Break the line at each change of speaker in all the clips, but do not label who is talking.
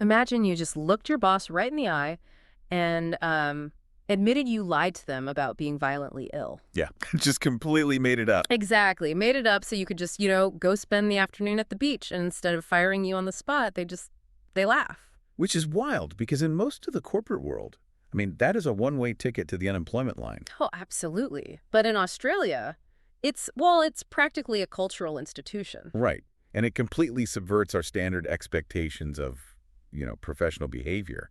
Imagine you just looked your boss right in the eye and admitted you lied to them about being violently ill.
Yeah, just completely made it up.
Exactly. Made it up so you could just, go spend the afternoon at the beach. And instead of firing you on the spot, they laugh.
Which is wild, because in most of the corporate world, I mean, that is a one-way ticket to the unemployment line.
Oh, absolutely. But in Australia, it's practically a cultural institution.
Right. And it completely subverts our standard expectations of, professional behavior.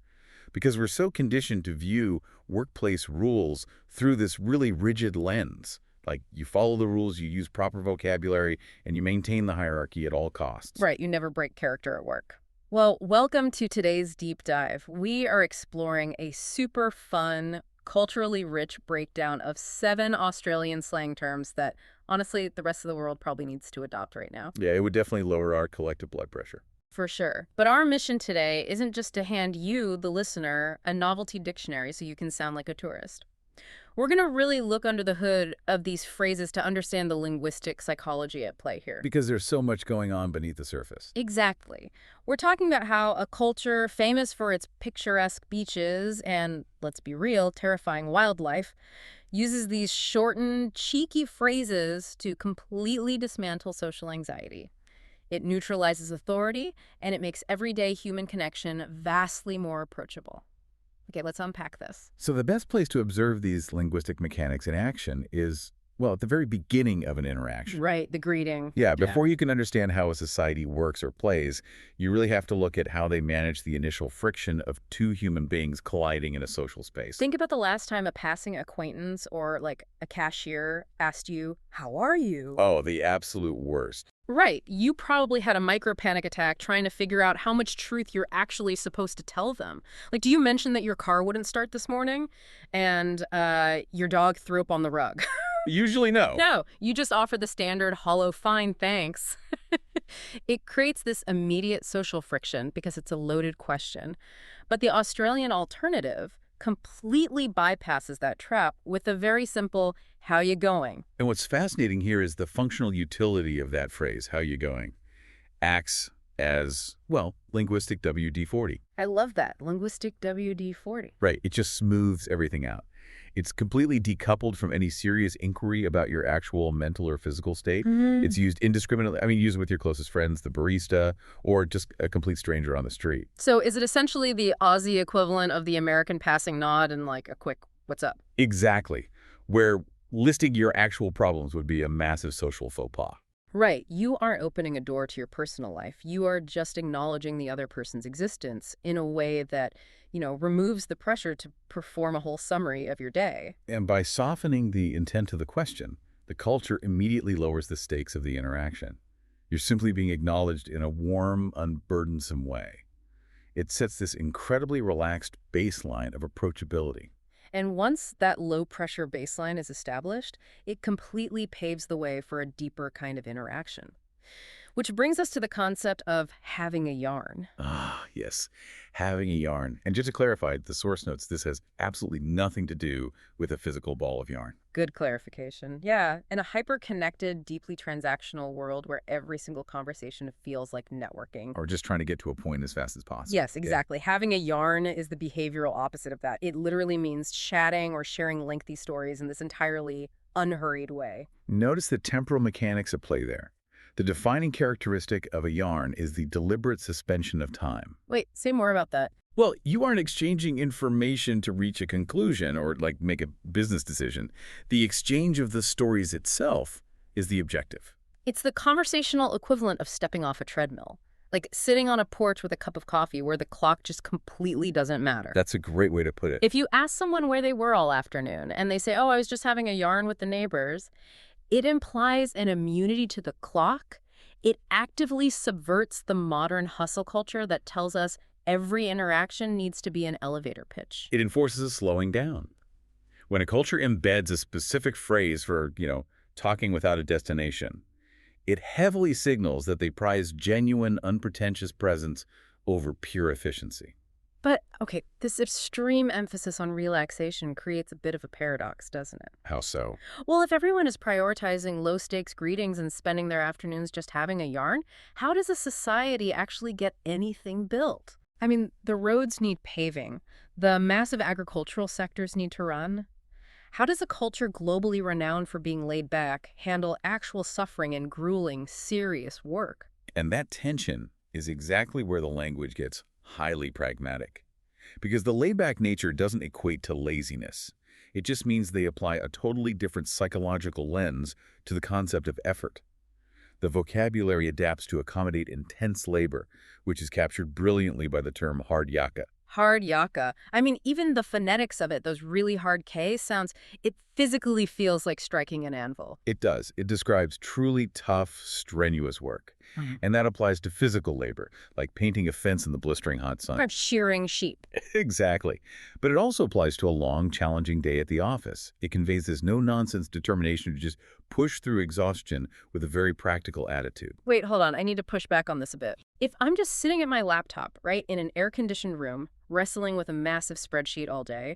Because we're so conditioned to view workplace rules through this really rigid lens. Like, you follow the rules, you use proper vocabulary, and you maintain the hierarchy at all costs.
Right. You never break character at work. Well, welcome to today's deep dive. We are exploring a super fun, culturally rich breakdown of 7 Australian slang terms that, honestly, the rest of the world probably needs to adopt right now.
Yeah, it would definitely lower our collective blood pressure.
For sure. But our mission today isn't just to hand you, the listener, a novelty dictionary so you can sound like a tourist. We're going to really look under the hood of these phrases to understand the linguistic psychology at play here.
Because there's so much going on beneath the surface.
Exactly. We're talking about how a culture famous for its picturesque beaches and, let's be real, terrifying wildlife uses these shortened, cheeky phrases to completely dismantle social anxiety. It neutralizes authority, and it makes everyday human connection vastly more approachable. Okay, let's unpack this.
So the best place to observe these linguistic mechanics in action is, well, at the very beginning of an interaction.
Right, the greeting.
Yeah, before you can understand how a society works or plays, you really have to look at how they manage the initial friction of 2 human beings colliding in a social space.
Think about the last time a passing acquaintance or, like, a cashier asked you, "How are you?"
Oh, the absolute worst.
Right. You probably had a micro panic attack trying to figure out how much truth you're actually supposed to tell them. Like, do you mention that your car wouldn't start this morning and your dog threw up on the rug?
Usually no.
No, you just offer the standard hollow fine thanks. It creates this immediate social friction because it's a loaded question. But the Australian alternative completely bypasses that trap with a very simple, "How you going?"
And what's fascinating here is the functional utility of that phrase, "how you going," acts as, well, linguistic WD-40.
I love that. Linguistic WD-40.
Right. It just smooths everything out. It's completely decoupled from any serious inquiry about your actual mental or physical state. It's used indiscriminately. I mean, use it with your closest friends, the barista, or just a complete stranger on the street.
So is it essentially the Aussie equivalent of the American passing nod and like a quick, "What's up?"
Exactly. Where listing your actual problems would be a massive social faux pas.
Right. You aren't opening a door to your personal life. You are just acknowledging the other person's existence in a way that, removes the pressure to perform a whole summary of your day.
And by softening the intent of the question, the culture immediately lowers the stakes of the interaction. You're simply being acknowledged in a warm, unburdensome way. It sets this incredibly relaxed baseline of approachability.
And once that low-pressure baseline is established, it completely paves the way for a deeper kind of interaction. Which brings us to the concept of having a yarn.
Ah, yes, having a yarn. And just to clarify, the source notes, this has absolutely nothing to do with a physical ball of yarn.
Good clarification. Yeah, in a hyper-connected, deeply transactional world where every single conversation feels like networking.
Or just trying to get to a point as fast as possible.
Yes, exactly. Yeah. Having a yarn is the behavioral opposite of that. It literally means chatting or sharing lengthy stories in this entirely unhurried way.
Notice the temporal mechanics at play there. The defining characteristic of a yarn is the deliberate suspension of time.
Wait, say more about that.
Well, you aren't exchanging information to reach a conclusion or, make a business decision. The exchange of the stories itself is the objective.
It's the conversational equivalent of stepping off a treadmill. Like sitting on a porch with a cup of coffee where the clock just completely doesn't matter.
That's a great way to put it.
If you ask someone where they were all afternoon and they say, "Oh, I was just having a yarn with the neighbors," it implies an immunity to the clock. It actively subverts the modern hustle culture that tells us every interaction needs to be an elevator pitch.
It enforces a slowing down. When a culture embeds a specific phrase for, talking without a destination, it heavily signals that they prize genuine, unpretentious presence over pure efficiency.
But, okay, this extreme emphasis on relaxation creates a bit of a paradox, doesn't it?
How so?
Well, if everyone is prioritizing low-stakes greetings and spending their afternoons just having a yarn, how does a society actually get anything built? I mean, the roads need paving. The massive agricultural sectors need to run. How does a culture globally renowned for being laid back handle actual suffering and grueling, serious work?
And that tension is exactly where the language gets highly pragmatic. Because the laid-back nature doesn't equate to laziness. It just means they apply a totally different psychological lens to the concept of effort. The vocabulary adapts to accommodate intense labor, which is captured brilliantly by the term hard yaka.
Hard yaka. I mean, even the phonetics of it, those really hard K sounds, it physically feels like striking an anvil.
It does. It describes truly tough, strenuous work. And that applies to physical labor, like painting a fence in the blistering hot sun.
Or shearing sheep.
Exactly. But it also applies to a long, challenging day at the office. It conveys this no-nonsense determination to just push through exhaustion with a very practical attitude.
Wait, hold on. I need to push back on this a bit. If I'm just sitting at my laptop, right, in an air-conditioned room, wrestling with a massive spreadsheet all day,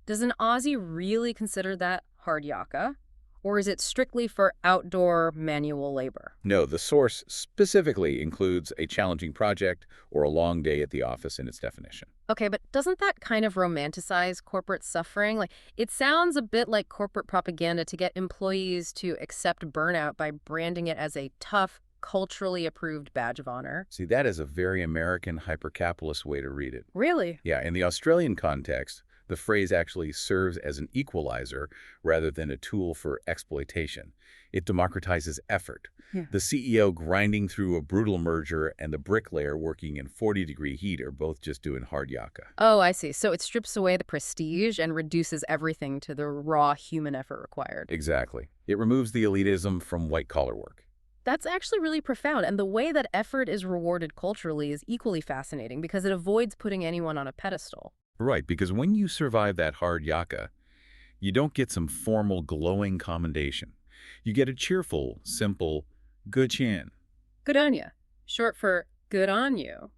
does an Aussie really consider that hard yaka? Or is it strictly for outdoor manual labor?
No, the source specifically includes a challenging project or a long day at the office in its definition.
Okay, but doesn't that kind of romanticize corporate suffering? Like, it sounds a bit like corporate propaganda to get employees to accept burnout by branding it as a tough, culturally approved badge of honor.
See, that is a very American hyper-capitalist way to read it.
Really?
Yeah, in the Australian context, the phrase actually serves as an equalizer rather than a tool for exploitation. It democratizes effort.
Yeah.
The CEO grinding through a brutal merger and the bricklayer working in 40-degree heat are both just doing hard yaka.
Oh, I see. So it strips away the prestige and reduces everything to the raw human effort required.
Exactly. It removes the elitism from white-collar work.
That's actually really profound, and the way that effort is rewarded culturally is equally fascinating because it avoids putting anyone on a pedestal.
Right, because when you survive that hard yaka, you don't get some formal, glowing commendation. You get a cheerful, simple, good chin.
Good on you. Short for good on you.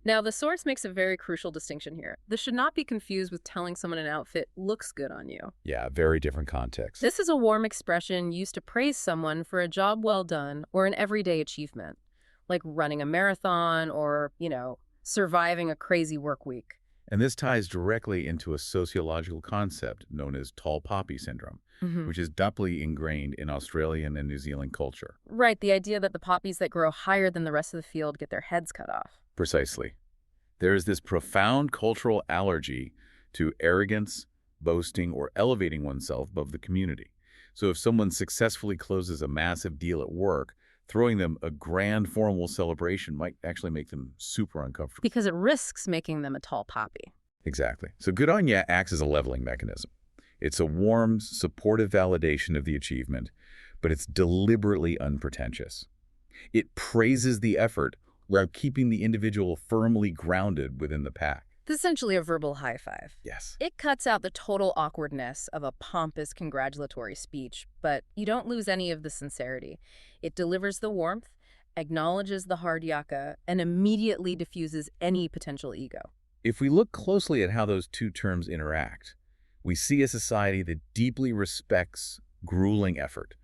Now, the source makes a very crucial distinction here. This should not be confused with telling someone an outfit looks good on you.
Yeah, very different context.
This is a warm expression used to praise someone for a job well done or an everyday achievement, like running a marathon or, surviving a crazy work week.
And this ties directly into a sociological concept known as tall poppy syndrome, which is deeply ingrained in Australian and New Zealand culture.
Right, the idea that the poppies that grow higher than the rest of the field get their heads cut off.
Precisely. There is this profound cultural allergy to arrogance, boasting, or elevating oneself above the community. So if someone successfully closes a massive deal at work, throwing them a grand formal celebration might actually make them super uncomfortable.
Because it risks making them a tall poppy.
Exactly. So good on ya acts as a leveling mechanism. It's a warm, supportive validation of the achievement, but it's deliberately unpretentious. It praises the effort while keeping the individual firmly grounded within the pack.
It's essentially a verbal high five.
Yes.
It cuts out the total awkwardness of a pompous congratulatory speech, but you don't lose any of the sincerity. It delivers the warmth, acknowledges the hard yaka, and immediately diffuses any potential ego.
If we look closely at how those two terms interact, we see a society that deeply respects grueling effort,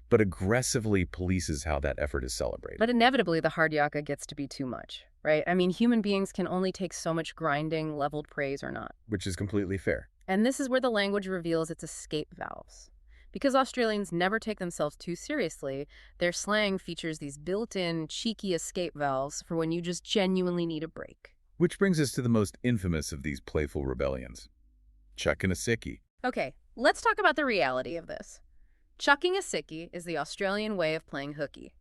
but aggressively polices how that effort is celebrated.
But inevitably, the hard yaka gets to be too much, right? I mean, human beings can only take so much grinding, leveled praise or not.
Which is completely fair.
And this is where the language reveals its escape valves. Because Australians never take themselves too seriously, their slang features these built-in, cheeky escape valves for when you just genuinely need a break.
Which brings us to the most infamous of these playful rebellions. Chucking a sickie.
Okay, let's talk about the reality of this. Chucking a sickie is the Australian way of playing hooky.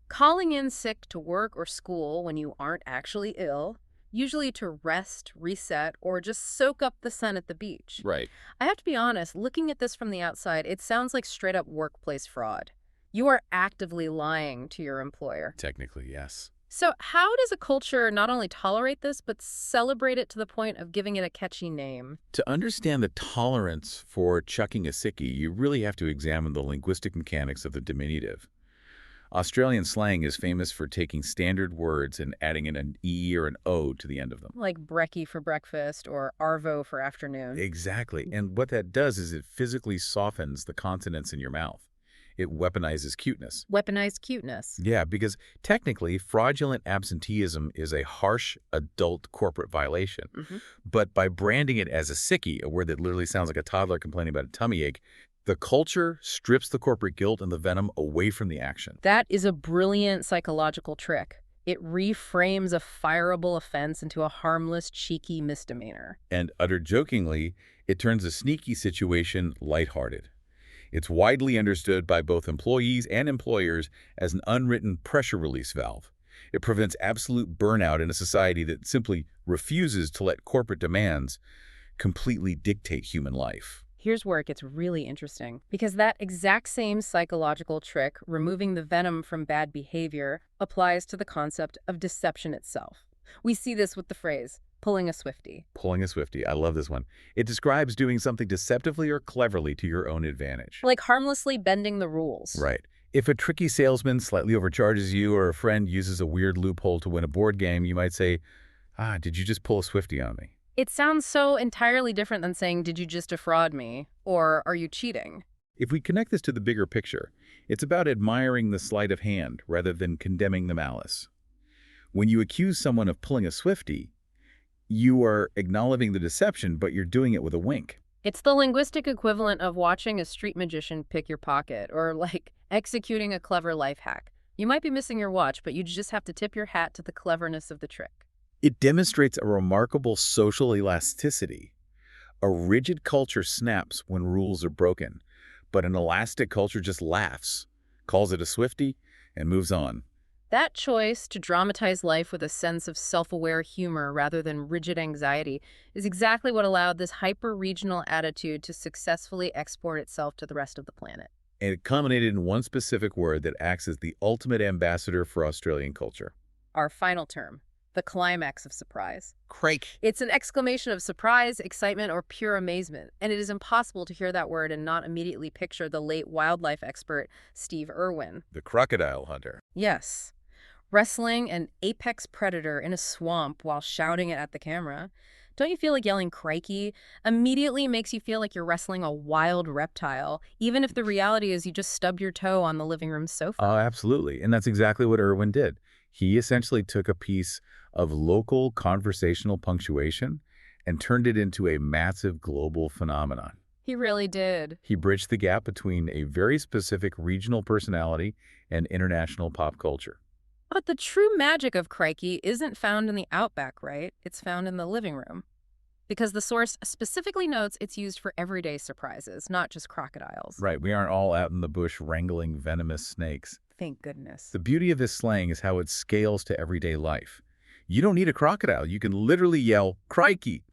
Calling in sick to work or school when you aren't actually ill, usually to rest, reset, or just soak up the sun at the beach.
Right.
I have to be honest, looking at this from the outside, it sounds like straight-up workplace fraud. You are actively lying to your employer.
Technically, yes.
So how does a culture not only tolerate this, but celebrate it to the point of giving it a catchy name?
To understand the tolerance for chucking a sickie, you really have to examine the linguistic mechanics of the diminutive. Australian slang is famous for taking standard words and adding in an E or an O to the end of them.
Like brekkie for breakfast or arvo for afternoon.
Exactly. And what that does is it physically softens the consonants in your mouth. It weaponizes cuteness.
Weaponized cuteness.
Yeah, because technically, fraudulent absenteeism is a harsh adult corporate violation. But by branding it as a sickie, a word that literally sounds like a toddler complaining about a tummy ache, the culture strips the corporate guilt and the venom away from the action.
That is a brilliant psychological trick. It reframes a fireable offense into a harmless, cheeky misdemeanor.
And uttered jokingly, it turns a sneaky situation lighthearted. It's widely understood by both employees and employers as an unwritten pressure release valve. It prevents absolute burnout in a society that simply refuses to let corporate demands completely dictate human life.
Here's where it gets really interesting, because that exact same psychological trick, removing the venom from bad behavior, applies to the concept of deception itself. We see this with the phrase, pulling a Swiftie.
Pulling a Swiftie. I love this one. It describes doing something deceptively or cleverly to your own advantage.
Like harmlessly bending the rules.
Right. If a tricky salesman slightly overcharges you or a friend uses a weird loophole to win a board game, you might say, did you just pull a Swiftie on me?
It sounds so entirely different than saying, did you just defraud me? Or are you cheating?
If we connect this to the bigger picture, it's about admiring the sleight of hand rather than condemning the malice. When you accuse someone of pulling a Swiftie, you are acknowledging the deception, but you're doing it with a wink.
It's the linguistic equivalent of watching a street magician pick your pocket, or like executing a clever life hack. You might be missing your watch, but you just have to tip your hat to the cleverness of the trick.
It demonstrates a remarkable social elasticity. A rigid culture snaps when rules are broken, but an elastic culture just laughs, calls it a Swiftie, and moves on.
That choice to dramatize life with a sense of self-aware humor rather than rigid anxiety is exactly what allowed this hyper-regional attitude to successfully export itself to the rest of the planet.
And it culminated in one specific word that acts as the ultimate ambassador for Australian culture.
Our final term, the climax of surprise.
Crake.
It's an exclamation of surprise, excitement, or pure amazement, and it is impossible to hear that word and not immediately picture the late wildlife expert Steve Irwin.
The crocodile hunter.
Yes. Wrestling an apex predator in a swamp while shouting it at the camera. Don't you feel like yelling crikey immediately makes you feel like you're wrestling a wild reptile, even if the reality is you just stubbed your toe on the living room sofa?
Oh, absolutely. And that's exactly what Irwin did. He essentially took a piece of local conversational punctuation and turned it into a massive global phenomenon.
He really did.
He bridged the gap between a very specific regional personality and international pop culture.
But the true magic of crikey isn't found in the outback, right? It's found in the living room. Because the source specifically notes it's used for everyday surprises, not just crocodiles.
Right, we aren't all out in the bush wrangling venomous snakes.
Thank goodness.
The beauty of this slang is how it scales to everyday life. You don't need a crocodile. You can literally yell, crikey,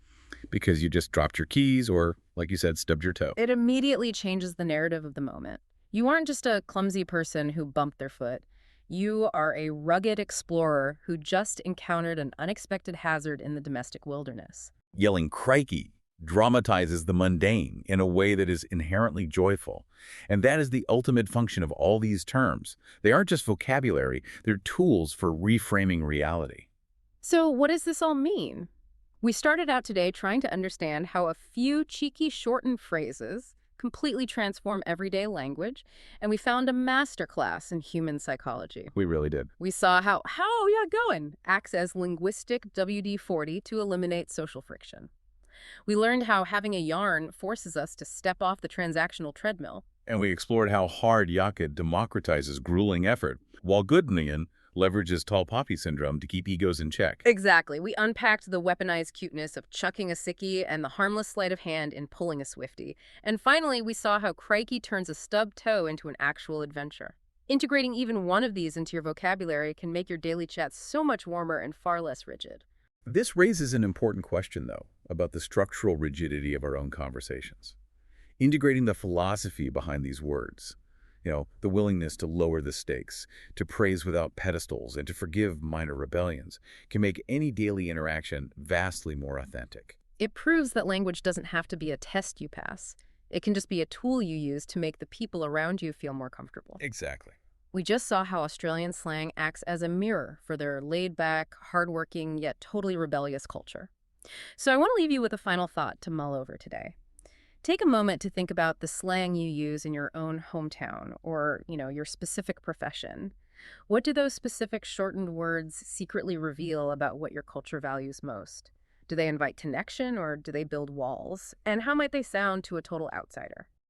because you just dropped your keys or, like you said, stubbed your toe.
It immediately changes the narrative of the moment. You aren't just a clumsy person who bumped their foot. You are a rugged explorer who just encountered an unexpected hazard in the domestic wilderness.
Yelling crikey dramatizes the mundane in a way that is inherently joyful. And that is the ultimate function of all these terms. They aren't just vocabulary, they're tools for reframing reality.
So what does this all mean? We started out today trying to understand how a few cheeky shortened phrases completely transform everyday language, and we found a masterclass in human psychology.
We really did.
We saw how going acts as linguistic WD-40 to eliminate social friction. We learned how having a yarn forces us to step off the transactional treadmill.
And we explored how hard yakka democratizes grueling effort, while Goodnian leverages tall poppy syndrome to keep egos in check.
Exactly. We unpacked the weaponized cuteness of chucking a sickie and the harmless sleight of hand in pulling a Swiftie. And finally, we saw how crikey turns a stubbed toe into an actual adventure. Integrating even one of these into your vocabulary can make your daily chat so much warmer and far less rigid.
This raises an important question, though, about the structural rigidity of our own conversations. Integrating the philosophy behind these words, the willingness to lower the stakes, to praise without pedestals, and to forgive minor rebellions, can make any daily interaction vastly more authentic.
It proves that language doesn't have to be a test you pass. It can just be a tool you use to make the people around you feel more comfortable.
Exactly.
We just saw how Australian slang acts as a mirror for their laid-back, hardworking, yet totally rebellious culture. So I want to leave you with a final thought to mull over today. Take a moment to think about the slang you use in your own hometown or, your specific profession. What do those specific shortened words secretly reveal about what your culture values most? Do they invite connection or do they build walls? And how might they sound to a total outsider?